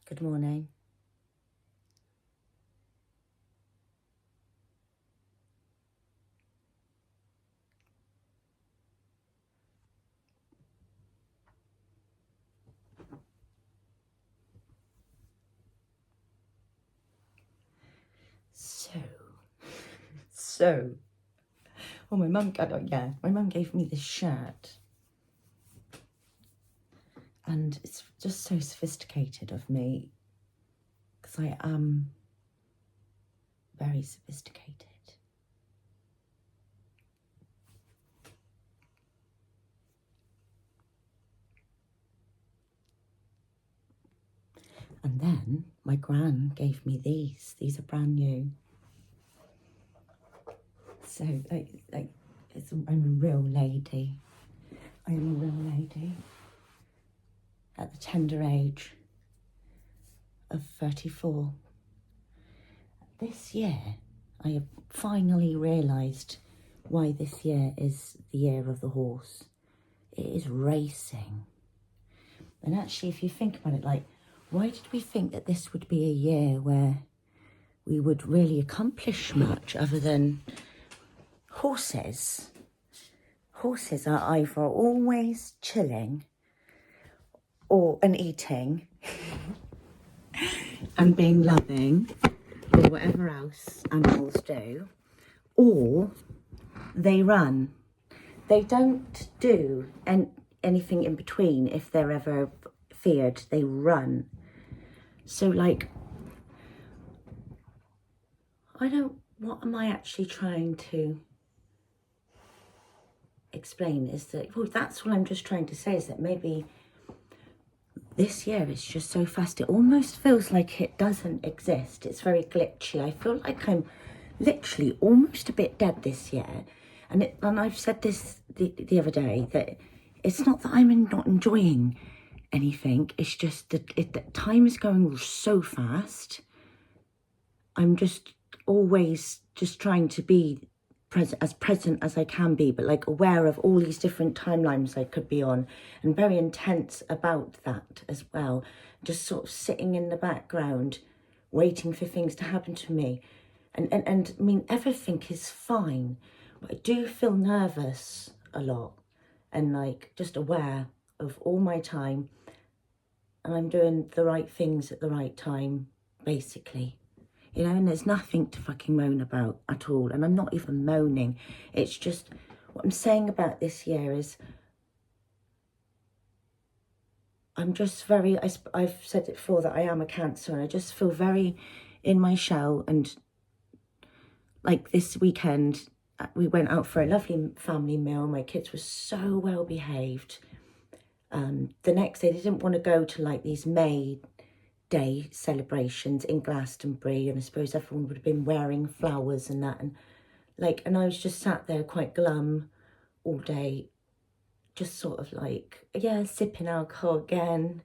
Good morning. So, oh, my mum gave me this shirt, and it's just so sophisticated of me, because I am very sophisticated. And then my gran gave me these. These are brand new. So, I'm a real lady. I am a real lady at the tender age of 34. This year, I have finally realised why this year is the year of the horse. It is racing. And actually, if you think about it, like, why did we think that this would be a year where we would really accomplish much other than horses? Horses are either always chilling and eating and being loving, or whatever else animals do, or they run. They don't do anything in between. If they're ever feared, they run. So, like, what am I actually trying to explain is that, well, that's what I'm just trying to say, is that maybe this year is just so fast. It almost feels like it doesn't exist. It's very glitchy. I feel like I'm literally almost a bit dead this year. And I've said this the other day, that it's not that I'm not enjoying anything. It's just that time is going so fast. I'm just always just trying to be present as I can be, but like aware of all these different timelines I could be on, and very intense about that as well. Just sort of sitting in the background, waiting for things to happen to me. And I mean, everything is fine, but I do feel nervous a lot, and like just aware of all my time, and I'm doing the right things at the right time, basically. You know, and there's nothing to fucking moan about at all. And I'm not even moaning. It's just, what I'm saying about this year is, I'm just very, I've said it before that I am a Cancer, and I just feel very in my shell. And like this weekend, we went out for a lovely family meal. My kids were so well behaved. The next day, they didn't want to go to like these May Day celebrations in Glastonbury, and I suppose everyone would have been wearing flowers and that, and I was just sat there quite glum all day, just sort of like, yeah, sipping alcohol again,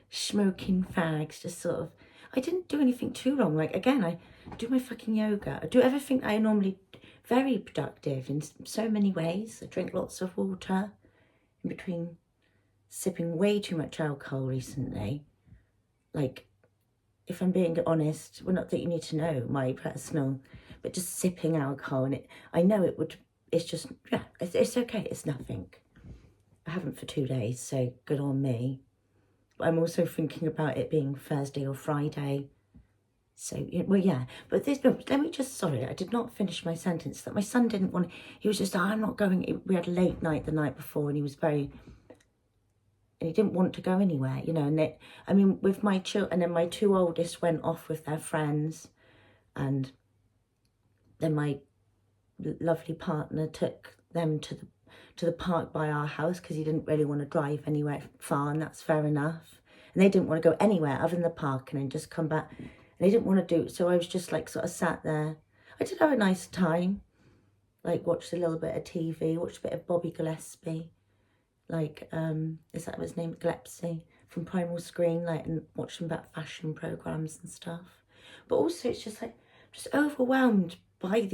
smoking fags, just sort of, I didn't do anything too wrong. Like, again, I do my fucking yoga, I do everything I normally, very productive in so many ways. I drink lots of water in between sipping way too much alcohol recently. Like, if I'm being honest, well, not that you need to know my personal, but just sipping alcohol, and I know it's just, yeah, it's okay, it's nothing. I haven't for 2 days, so good on me. But I'm also thinking about it being Thursday or Friday. So, well, yeah, but let me just, sorry, I did not finish my sentence. That my son didn't want, he was just, I'm not going, we had a late night the night before, and he was very, and he didn't want to go anywhere, you know. And I mean, with my children, and then my two oldest went off with their friends, and then my lovely partner took them to the park by our house, because he didn't really want to drive anywhere far, and that's fair enough. And they didn't want to go anywhere other than the park and then just come back. And they didn't want to do, so I was just like sort of sat there. I did have a nice time, like watched a little bit of TV, watched a bit of Bobby Gillespie. Like, is that his name? Gillespie from Primal Screen, like, and watching about fashion programs and stuff. But also, it's just like, just overwhelmed by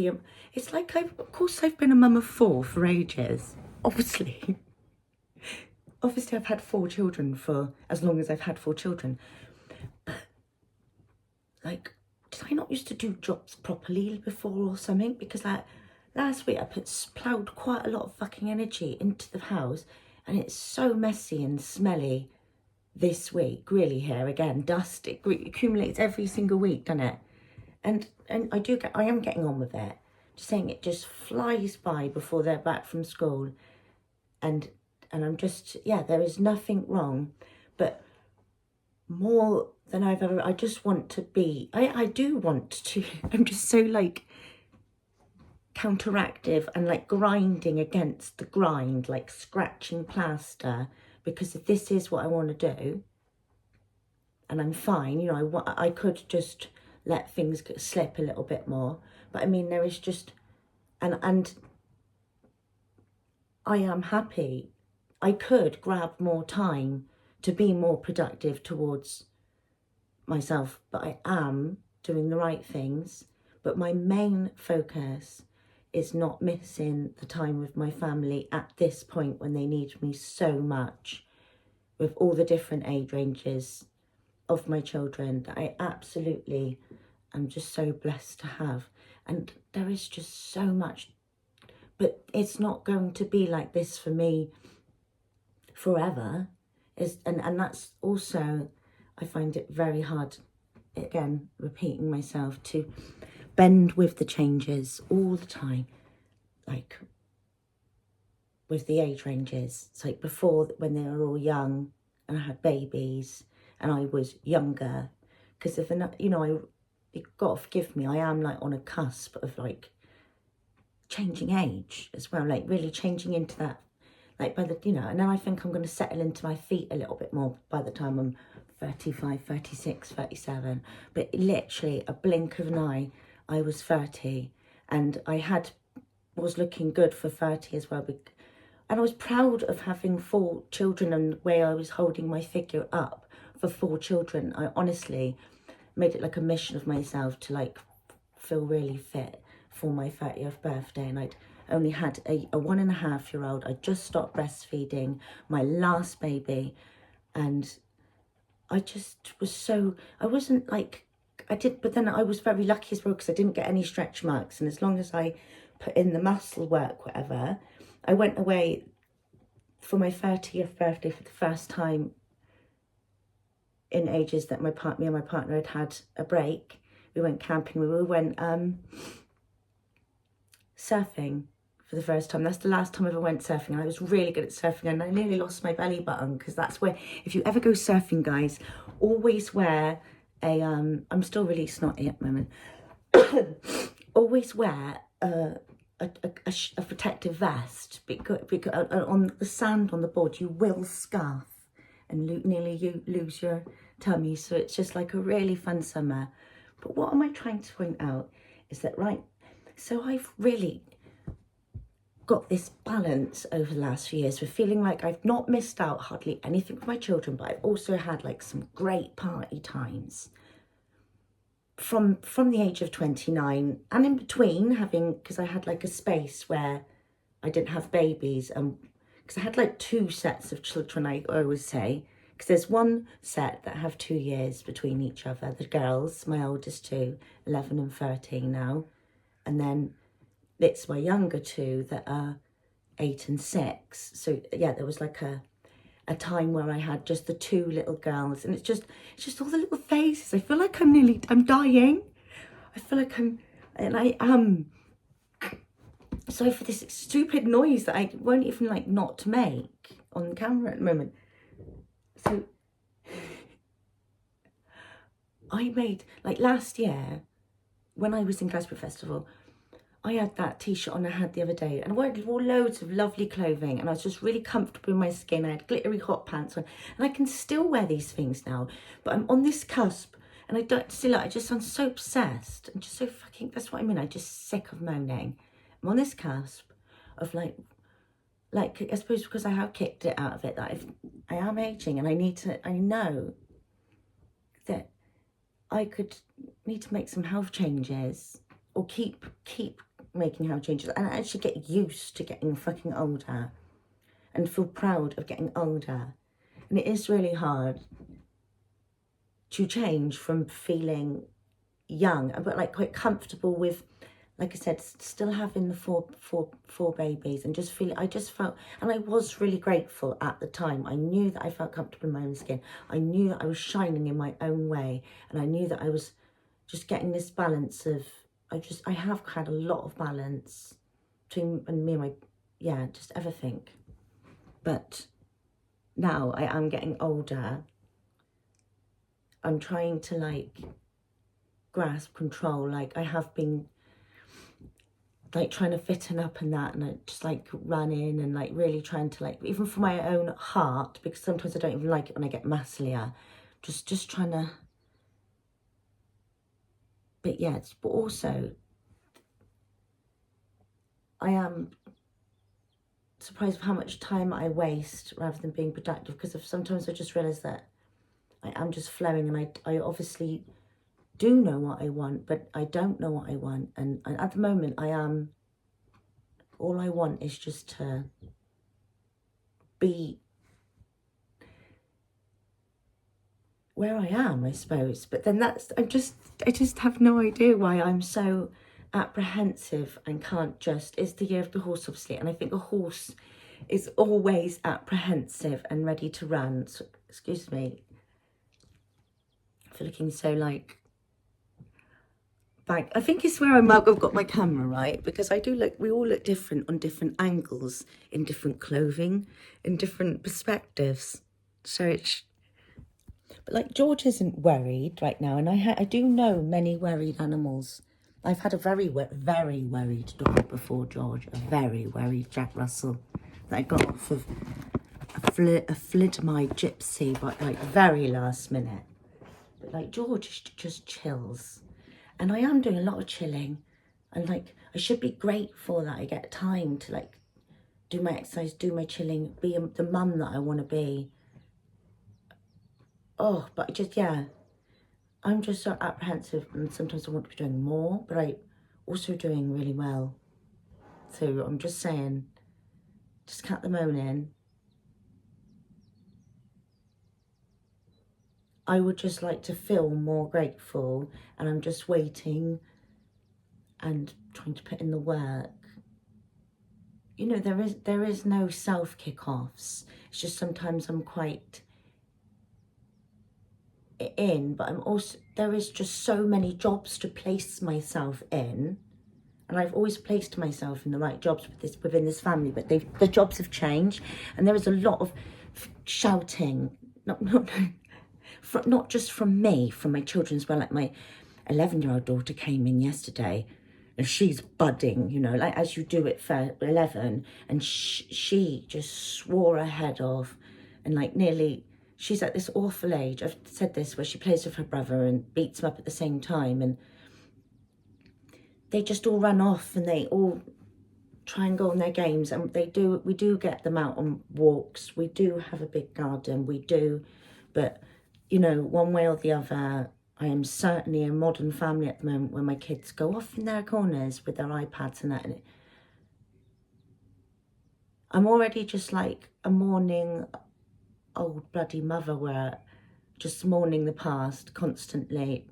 it's like, of course I've been a mum of 4 for ages, obviously. Obviously I've had 4 children for as long as I've had 4 children. But like, did I not used to do jobs properly before or something? Because like last week I ploughed quite a lot of fucking energy into the house, and it's so messy and smelly this week, really. Here again, dust, it accumulates every single week, doesn't it? And I am getting on with it. Just saying, it just flies by before they're back from school. And I'm just, yeah, there is nothing wrong. But more than I've ever, I just want to be, I do want to, I'm just so like counteractive and like grinding against the grind, like scratching plaster, because if this is what I want to do, and I'm fine, you know, I could just let things slip a little bit more. But I mean, there is just, and I am happy. I could grab more time to be more productive towards myself, but I am doing the right things. But my main focus is not missing the time with my family at this point when they need me so much, with all the different age ranges of my children that I absolutely am just so blessed to have. And there is just so much, but it's not going to be like this for me forever. And that's also, I find it very hard, again, repeating myself, to bend with the changes all the time, like with the age ranges. It's like before, when they were all young and I had babies and I was younger, because if, you know, you've got to forgive me, I am like on a cusp of like changing age as well, like really changing into that, like by the, you know, and then I think I'm going to settle into my feet a little bit more by the time I'm 35, 36, 37. But literally a blink of an eye, I was 30, and I was looking good for 30 as well. And I was proud of having 4 children, and the way I was holding my figure up for 4 children. I honestly made it like a mission of myself to like feel really fit for my 30th birthday. And I'd only had a 1.5-year-old. I just stopped breastfeeding my last baby, and I just was so, I wasn't like, but then I was very lucky as well, because I didn't get any stretch marks. And as long as I put in the muscle work, whatever, I went away for my 30th birthday for the first time in ages that me and my partner had a break. We went camping, we went surfing for the first time. That's the last time I ever went surfing, and I was really good at surfing, and I nearly lost my belly button, because that's where, if you ever go surfing, guys, always wear a, I'm still really snotty at the moment, always wear a protective vest, because on the sand on the board you will scarf and nearly you lose your tummy. So it's just like a really fun summer. But what am I trying to point out is that, right, so I've really got this balance over the last few years with feeling like I've not missed out hardly anything for my children, but I've also had like some great party times from the age of 29 and in between, having, because I had like a space where I didn't have babies, and because I had like 2 sets of children, I always say, because there's one set that have 2 years between each other, the girls, my oldest 2, 11 and 13 now, and then it's my younger 2 that are 8 and 6. So yeah, there was like a time where I had just the 2 little girls, and it's just all the little faces. I feel like I'm dying. I feel like I am. Sorry for this stupid noise that I won't even like not make on camera at the moment. So I made, like last year when I was in Glasgow Festival, I had that t-shirt on I had the other day, and I wore loads of lovely clothing, and I was just really comfortable in my skin. I had glittery hot pants on, and I can still wear these things now, but I'm on this cusp, and I just I'm so obsessed and just so fucking, that's what I mean, I'm just sick of moaning. I'm on this cusp of like I suppose because I have kicked it out of it, that I am aging, and I know that I need to make some health changes, or keep making health changes, and actually get used to getting fucking older and feel proud of getting older. And it is really hard to change from feeling young, but like quite comfortable with, like I said, still having the four babies, and I just felt, and I was really grateful at the time. I knew that I felt comfortable in my own skin. I knew that I was shining in my own way, and I knew that I was just getting this balance of, I have had a lot of balance between me and just everything. But now I am getting older. I'm trying to like grasp control. Like I have been like trying to fitten up and that, and I just like running and like really trying to like, even for my own heart, because sometimes I don't even like it when I get massier, just trying to, but yeah, but also I am surprised of how much time I waste rather than being productive, because sometimes I just realise that I am just flowing, and I obviously do know what I want, but I don't know what I want, and at the moment all I want is just to be where I am, I suppose. But then I just have no idea why I'm so apprehensive and can't just, it's the year of the horse, obviously, and I think a horse is always apprehensive and ready to run. So, excuse me for looking so like back. I think it's where I've got my camera, right? Because we all look different on different angles, in different clothing, in different perspectives. So it's, but like George isn't worried right now, and I do know many worried animals. I've had a very worried dog before, George, a very worried Jack Russell that I got off of a thalidomide gypsy, but like very last minute. But like George just chills. And I am doing a lot of chilling, and like I should be grateful that I get time to like do my exercise, do my chilling, be the mum that I want to be. Oh, but I'm just so apprehensive, and sometimes I want to be doing more, but I also doing really well. So I'm just saying, just cut the moaning. I would just like to feel more grateful, and I'm just waiting and trying to put in the work. You know, there is no self kick-offs. It's just sometimes I'm quite in, but there is just so many jobs to place myself in, and I've always placed myself in the right jobs within this family, but the jobs have changed, and there is a lot of shouting, not just from me, from my children as well. Like my 11-year-old daughter came in yesterday, and she's budding, you know, like as you do it for 11, and she just swore her head off, and like nearly, she's at this awful age, I've said this, where she plays with her brother and beats him up at the same time, and they just all run off and they all try and go on their games, and we do get them out on walks, we do have a big garden, we do, but you know, one way or the other, I am certainly a modern family at the moment where my kids go off in their corners with their iPads and that, and I'm already just like a mourning old bloody mother, where just mourning the past constantly.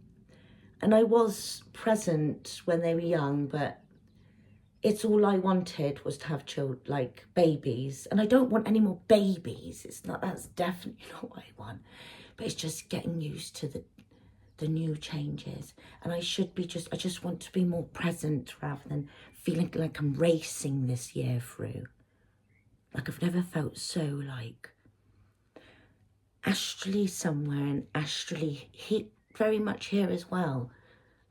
And I was present when they were young, but it's all I wanted was to have children, like babies. And I don't want any more babies. That's definitely not what I want. But it's just getting used to the new changes. And I just want to be more present rather than feeling like I'm racing this year through. Like I've never felt so like astrally somewhere, and astrally very much here as well.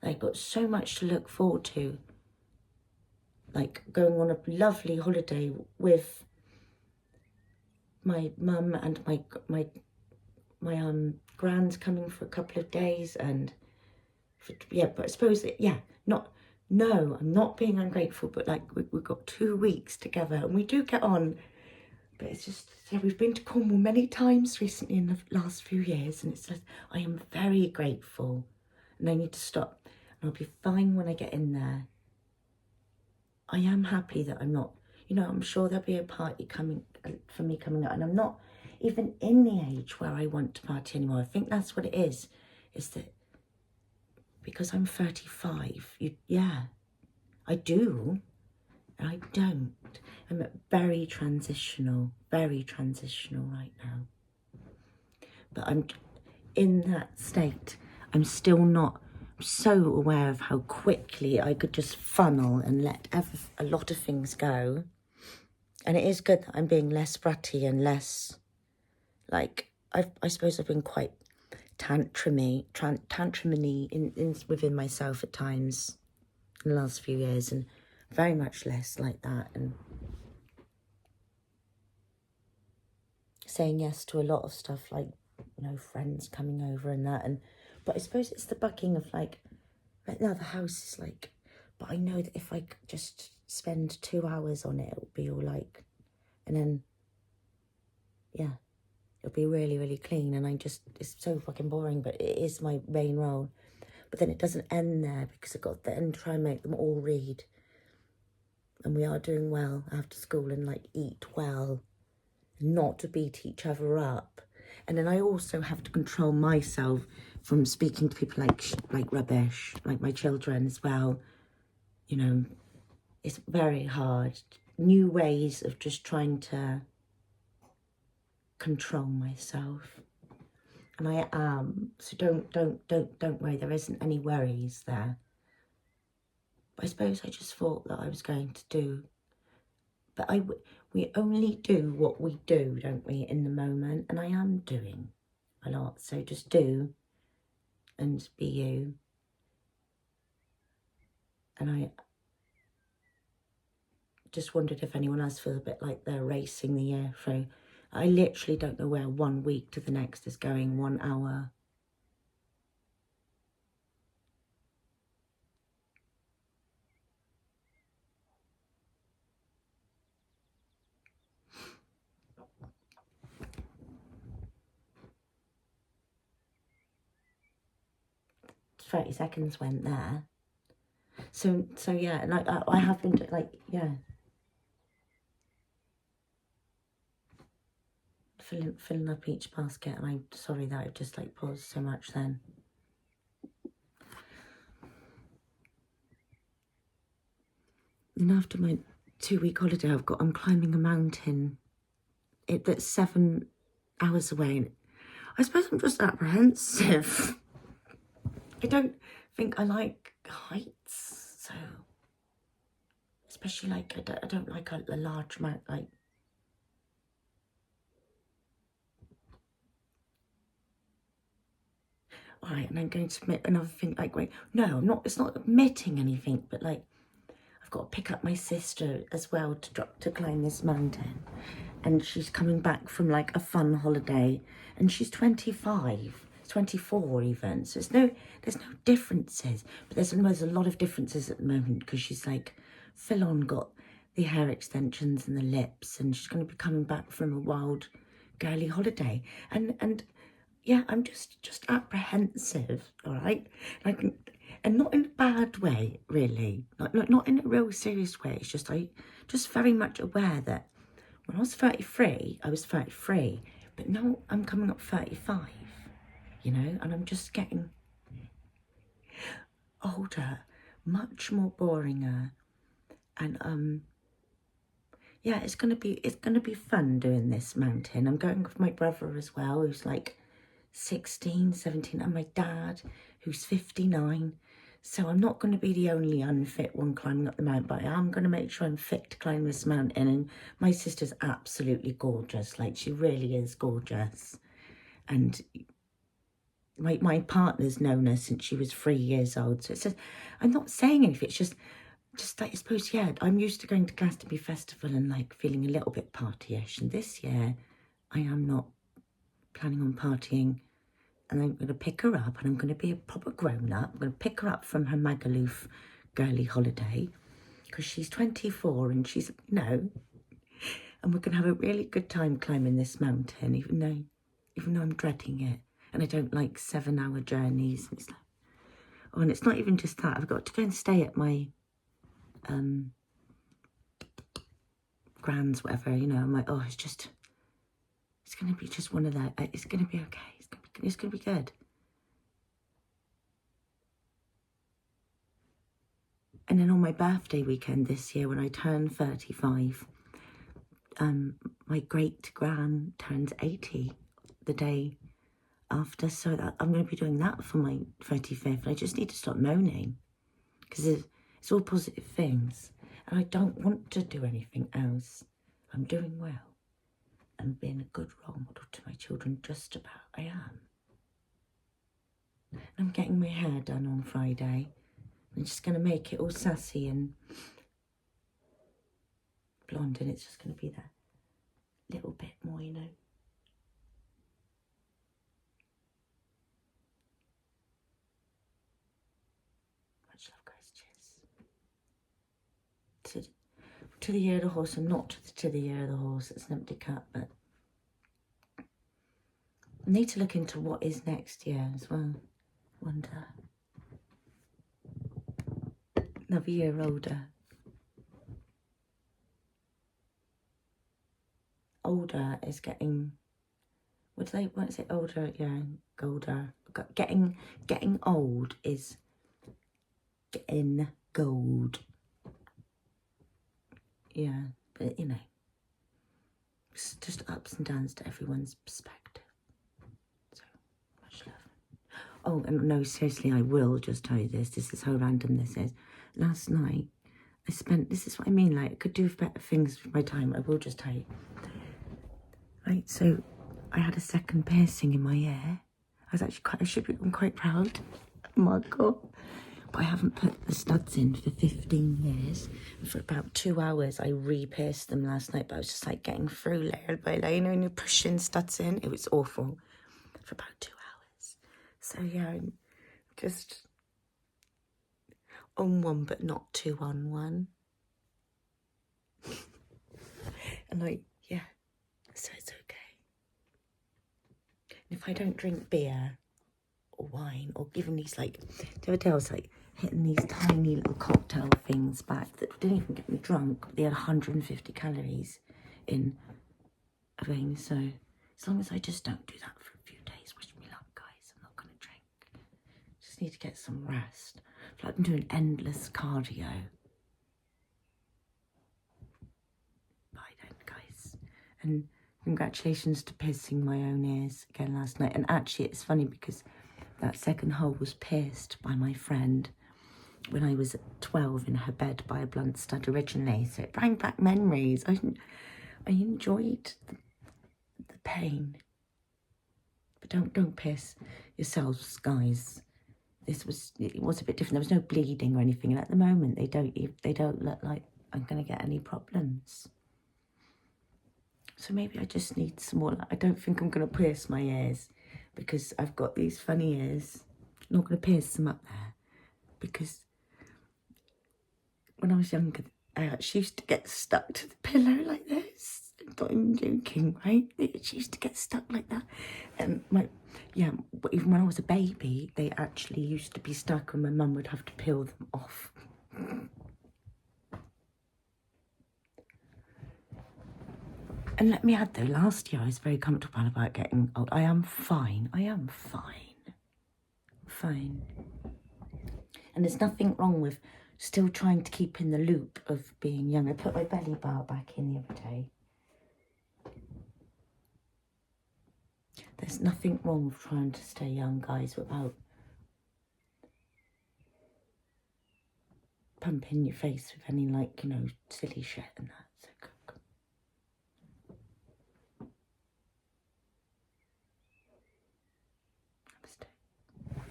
I've got so much to look forward to. Like going on a lovely holiday with my mum and my grand's coming for a couple of days, and but I suppose no, I'm not being ungrateful, but like we've got 2 weeks together and we do get on, but it's just, we've been to Cornwall many times recently in the last few years, and it's just, I am very grateful, and I need to stop, and I'll be fine when I get in there. I am happy that I'm not, you know, I'm sure there'll be a party coming for me coming up, and I'm not even in the age where I want to party anymore. I think that's what it is that because I'm 35. Yeah, I do. I don't. I'm very transitional right now. But I'm in that state. I'm still not so aware of how quickly I could just funnel and let a lot of things go. And it is good that I'm being less bratty and less, like, I suppose I've been quite tantrumy within myself at times in the last few years, and very much less like that, and saying yes to a lot of stuff, like, you know, friends coming over and that, but I suppose it's the bucking of, like, right now the house is like, but I know that if I just spend 2 hours on it, it'll be all like, and then, yeah, it'll be really, really clean, and it's so fucking boring, but it is my main role. But then it doesn't end there, because I've got to then try and make them all read. And we are doing well after school, and like eat well, not to beat each other up. And then I also have to control myself from speaking to people like rubbish, like my children as well. You know, it's very hard. New ways of just trying to control myself. And I am, so don't worry, there isn't any worries there. But I suppose I just thought that I was going to do, but we only do what we do, don't we, in the moment? And I am doing a lot, so just do and be you. And I just wondered if anyone else feels a bit like they're racing the year through. I literally don't know where 1 week to the next is going, 1 hour. "30 seconds went there." So yeah, and I have been, like, yeah, filling up each basket, and I'm sorry that I've just, like, paused so much then. And after my 2-week holiday, I'm climbing a mountain that's 7 hours away. And I suppose I'm just apprehensive. I don't think I like heights, so, especially, like, I don't like a large amount, like, all right, and I'm going to admit another thing, like, wait, no, I'm not, it's not admitting anything, but, like, I've got to pick up my sister as well to climb this mountain, and she's coming back from, like, a fun holiday, and she's 25, 24 even, so there's no differences, but there's a lot of differences at the moment, because she's, like, full on got the hair extensions and the lips, and she's going to be coming back from a wild girly holiday, and yeah, I'm just apprehensive, all right? Like, and not in a bad way, really. Not in a real serious way. It's just, just very much aware that when I was 33, I was 33. But now I'm coming up 35, you know? And I'm just getting older, much more boringer. And, yeah, it's gonna be fun doing this mountain. I'm going with my brother as well, who's like 16, 17, and my dad, who's 59. So I'm not going to be the only unfit one climbing up the mountain, but I am going to make sure I'm fit to climb this mountain. And my sister's absolutely gorgeous. Like, she really is gorgeous. And my partner's known her since she was 3 years old. So it's just, I'm not saying anything. It's just like, I suppose, yeah, I'm used to going to Glastonbury Festival and, like, feeling a little bit partyish. And this year, I am not planning on partying. And I'm going to pick her up, and I'm going to be a proper grown-up. I'm going to pick her up from her Magaluf girly holiday, because she's 24 and she's, you know, and we're going to have a really good time climbing this mountain, even though I'm dreading it, and I don't like 7-hour journeys. And it's like, oh, and it's not even just that. I've got to go and stay at my grand's, whatever, you know. I'm like, oh, it's going to be just one of that. It's going to be okay. It's going to be good. And then on my birthday weekend this year, when I turned 35, my great-gran turns 80 the day after. So that I'm going to be doing that for my 35th. I just need to stop moaning, because it's all positive things. And I don't want to do anything else. I'm doing well. I'm being a good role model to my children, just about. I am. I'm getting my hair done on Friday. I'm just going to make it all sassy and blonde, and it's just going to be that little bit more, you know. Much love, guys. Cheers. To the year of the horse, and not to the year of the horse. It's an empty cut, but I need to look into what is next year as well. Wonder. Another year older. Older is getting, what is it, older? Yeah, golder. Getting old is getting gold. Yeah, but you know, it's just ups and downs to everyone's perspective. So, much love. Oh, and no, seriously, I will just tell you this. This is how random this is. Last night, this is what I mean, like, I could do better things with my time. I will just tell you. Right, so I had a second piercing in my ear. I'm quite proud. Oh my God. But I haven't put the studs in for 15 years. And for about 2 hours, I re-pierced them last night, but I was just like getting through layer by layer. You know, when you're pushing studs in, it was awful for about 2 hours. So yeah, I'm just on one, but not two on one. And yeah, so it's okay. And if I don't drink beer or wine, or even these, like, the other day I was like hitting these tiny little cocktail things back that didn't even get me drunk, but they had 150 calories in a thing. So as long as I just don't do that for a few days, wish me luck, guys. I'm not going to drink. Just need to get some rest. I feel like I'm doing endless cardio. Bye then, guys. And congratulations to piercing my own ears again last night. And actually, it's funny because that second hole was pierced by my friend when I was 12 in her bed by a blunt stud originally. So it brought back memories. I enjoyed the pain. But don't pierce yourselves, guys. It was a bit different. There was no bleeding or anything, and at the moment they don't look like I'm gonna get any problems. So maybe I just need some more. I don't think I'm gonna pierce my ears because I've got these funny ears. I'm not gonna pierce them up there because when I was younger, I actually used to get stuck to the pillow like this. I'm not even joking, right? They used to get stuck like that. And even when I was a baby, they actually used to be stuck and my mum would have to peel them off. And let me add though, last year I was very comfortable about getting old. I am fine. Fine. And there's nothing wrong with still trying to keep in the loop of being young. I put my belly bar back in the other day. There's nothing wrong with trying to stay young, guys, without pumping your face with any, like, you know, silly shit and that.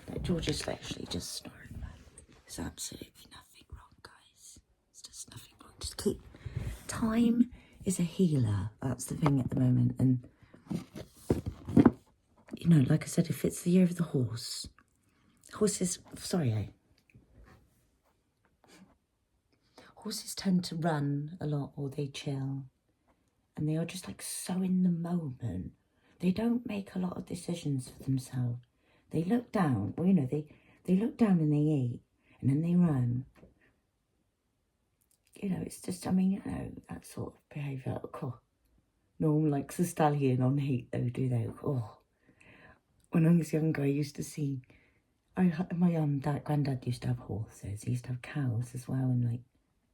So George is actually just snoring. There's absolutely nothing wrong, guys. There's just nothing wrong. Just keep. Time is a healer. That's the thing at the moment. And, you know, like I said, if it's the year of the horse, horses tend to run a lot, or they chill. And they are just like so in the moment. They don't make a lot of decisions for themselves. They look down, or, you know, they look down and they eat, and then they run. You know, it's just, I mean, you know, that sort of behaviour. Oh, no one likes a stallion on heat, though, do they? Oh, when I was younger, I used to see My granddad used to have horses. He used to have cows as well, and like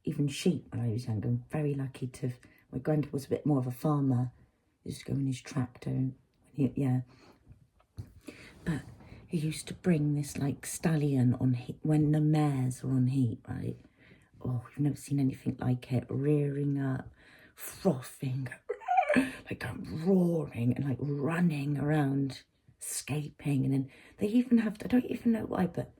even sheep when I was younger. I'm very lucky to have, my granddad was a bit more of a farmer. He used to go in his tractor and but he used to bring this like stallion on heat when the mares were on heat, right? Oh, you've never seen anything like it. Rearing up, frothing, like roaring and like running around, escaping. And then they even have to, I don't even know why, but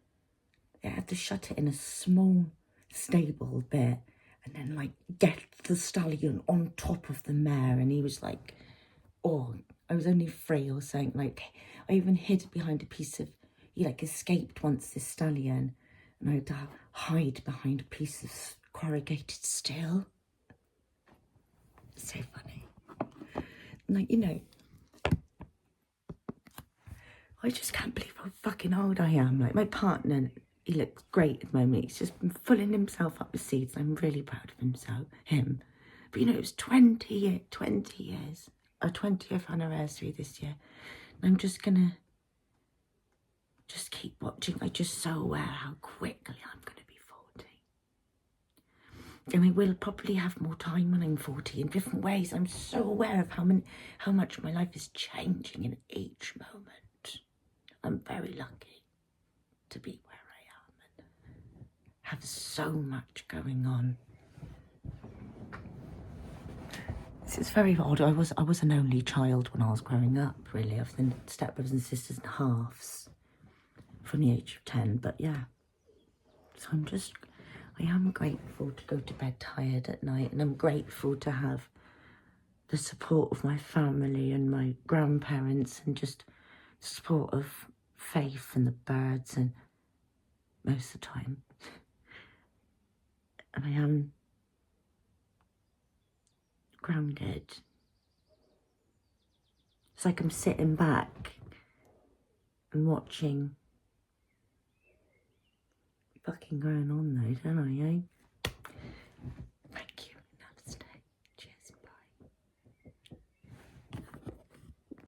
they had to shut it in a small stable bit and then like get the stallion on top of the mare. And he was like, oh, I was only 3 or something. Like, I even hid behind a piece of, he like escaped once, this stallion, and I had to hide behind a piece of corrugated steel. So funny. Like, you know, I just can't believe how fucking old I am. Like, my partner, he looks great at the moment. He's just been filling himself up with seeds. I'm really proud of him. But, you know, it was 20 years. Our 20th anniversary this year. And I'm just gonna keep watching. I'm just so aware how quickly I'm gonna be 40. And I will probably have more time when I'm 40 in different ways. I'm so aware of how much my life is changing in each moment. I'm very lucky to be where I am and have so much going on. This is very odd. I was an only child when I was growing up, really. I've been stepbrothers and sisters and halves from the age of 10, but yeah. So I am grateful to go to bed tired at night, and I'm grateful to have the support of my family and my grandparents and just the support of Faith and the birds and most of the time. And I am grounded. It's like I'm sitting back and watching fucking going on though, don't I, eh?